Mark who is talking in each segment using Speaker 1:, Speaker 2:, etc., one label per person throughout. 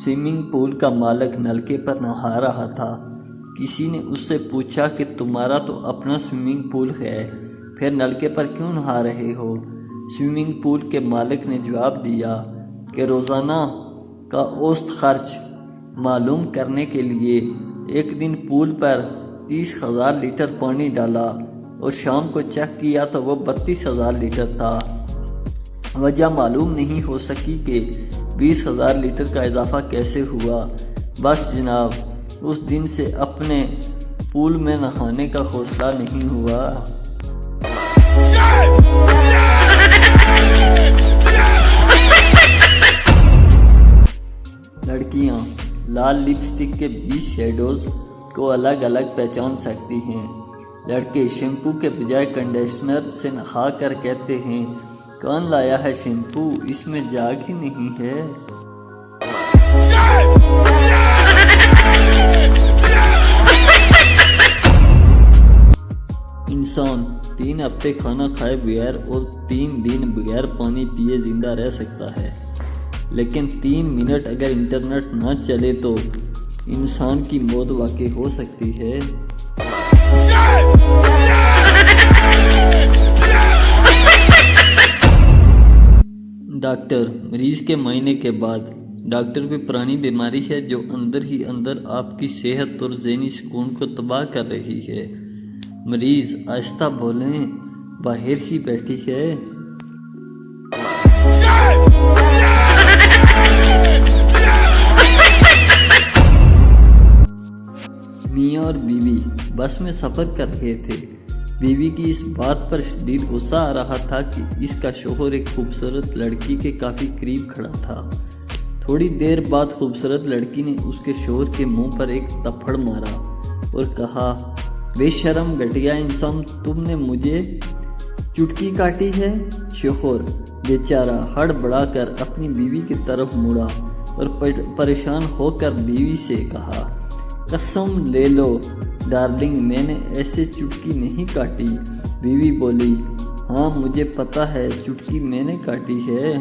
Speaker 1: Swimming pool کا مالک نلکے پر نہا رہا تھا۔ کسی نے اس سے پوچھا کہ تمہارا تو اپنا سوئمنگ پول ہے، پھر نلکے پر کیوں نہا رہے ہو؟ سوئمنگ پول کے مالک نے جواب دیا کہ روزانہ کا اوسط خرچ معلوم کرنے کے لیے ایک دن پول پر 30,000 لیٹر پانی ڈالا اور شام کو چیک کیا تو وہ 32,000 لیٹر تھا۔ وجہ معلوم نہیں ہو سکی کہ 20,000 لیٹر کا اضافہ کیسے ہوا۔ بس جناب، اس دن سے اپنے پول میں نہانے کا حوصلہ نہیں ہوا۔ لڑکیاں لال لپسٹک کے 20 شیڈوز کو الگ الگ پہچان سکتی ہیں۔ لڑکے شیمپو کے بجائے کنڈیشنر سے نہا کر کہتے ہیں، کون لایا ہے شیمپو، اس میں جاگ ہی نہیں ہے۔ انسان 3 ہفتے کھانا کھائے بغیر اور 3 دن بغیر پانی پیے زندہ رہ سکتا ہے، لیکن 3 منٹ اگر انٹرنیٹ نہ چلے تو انسان کی موت واقع ہو سکتی ہے۔ ڈاکٹر مریض کے معائنے کے بعد ڈاکٹر کوئی پرانی بیماری ہے جو اندر ہی اندر آپ کی صحت اور ذہنی سکون کو تباہ کر رہی ہے۔ مریض آہستہ بولیں، باہر ہی بیٹھی ہے۔ میاں اور بیوی بس میں سفر کر رہے تھے۔ بیوی کی اس بات پر شدید غصہ آ رہا تھا کہ اس کا شوہر ایک خوبصورت لڑکی کے کافی قریب کھڑا تھا۔ تھوڑی دیر بعد خوبصورت لڑکی نے اس کے شوہر کے منہ پر ایک تھپڑ مارا اور کہا، بے شرم گھٹیا انسان، تم نے مجھے چٹکی کاٹی ہے۔ شوہر بیچارہ ہڑبڑا کر اپنی بیوی کی طرف مڑا اور پریشان ہو کر بیوی سے کہا، قسم لے لو ڈارلنگ، میں نے ایسے چٹکی نہیں کاٹی۔ بیوی بولی، ہاں مجھے پتا ہے، چٹکی میں نے کاٹی ہے۔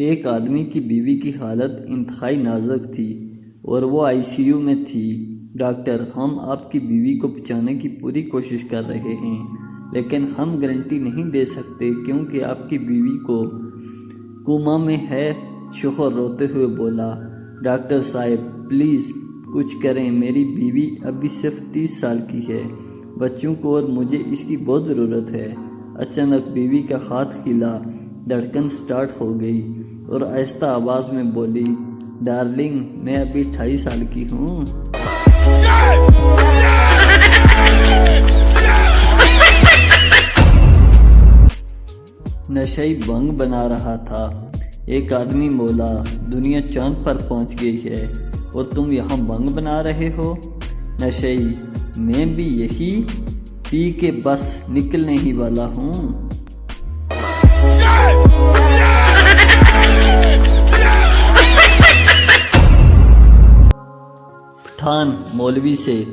Speaker 1: ایک آدمی کی بیوی کی حالت انتہائی نازک تھی اور وہ ICU میں تھی۔ ڈاکٹر، ہم آپ کی بیوی کو بچانے کی پوری کوشش کر رہے ہیں، لیکن ہم گارنٹی نہیں دے سکتے کیونکہ آپ کی بیوی کو کوما میں ہے۔ شوہر روتے ہوئے بولا، ڈاکٹر صاحب پلیز کچھ کریں، میری بیوی ابھی صرف 30 سال کی ہے، بچوں کو اور مجھے اس کی بہت ضرورت ہے۔ اچانک بیوی کا ہاتھ ہلا، دھڑکن سٹارٹ ہو گئی اور آہستہ آواز میں بولی، ڈارلنگ میں ابھی 28 سال کی ہوں۔ نشئی بنگ بنا رہا تھا۔ ایک آدمی بولا، دنیا چاند پر پہنچ گئی ہے اور تم یہاں بنگ بنا رہے ہو؟ نشئی، میں بھی یہی پی کے بس نکلنے ہی والا ہوں۔ پٹھان مولوی سے،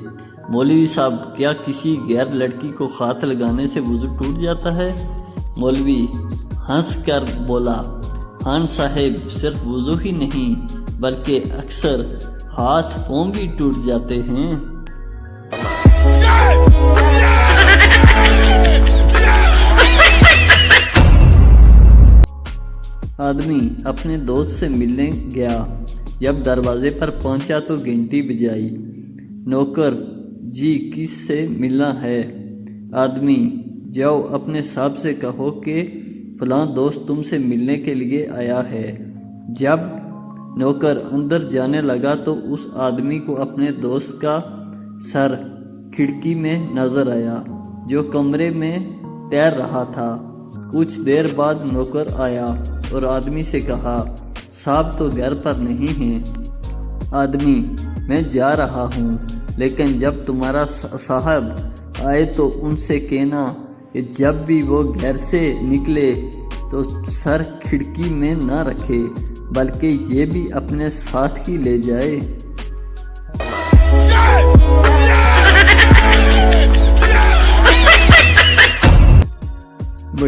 Speaker 1: مولوی صاحب کیا کسی غیر لڑکی کو ہاتھ لگانے سے وضو ٹوٹ جاتا ہے؟ مولوی ہنس کر بولا، خان صاحب صرف وضو ہی نہیں بلکہ اکثر ہاتھ پاؤں بھی ٹوٹ جاتے ہیں۔ آدمی اپنے دوست سے ملنے گیا، جب دروازے پر پہنچا تو گھنٹی بجائی۔ نوکر، جی کس سے ملنا ہے؟ آدمی، جاؤ اپنے صاحب سے کہو کہ فلاں دوست تم سے ملنے کے لیے آیا ہے۔ جب نوکر اندر جانے لگا تو اس آدمی کو اپنے دوست کا سر کھڑکی میں نظر آیا جو کمرے میں تیر رہا تھا۔ کچھ دیر بعد نوکر آیا اور آدمی سے کہا، صاحب تو گھر پر نہیں ہیں۔ آدمی، میں جا رہا ہوں، لیکن جب تمہارا صاحب آئے تو ان سے کہنا کہ جب بھی وہ گھر سے نکلے تو سر کھڑکی میں نہ رکھے بلکہ یہ بھی اپنے ساتھ ہی لے جائے۔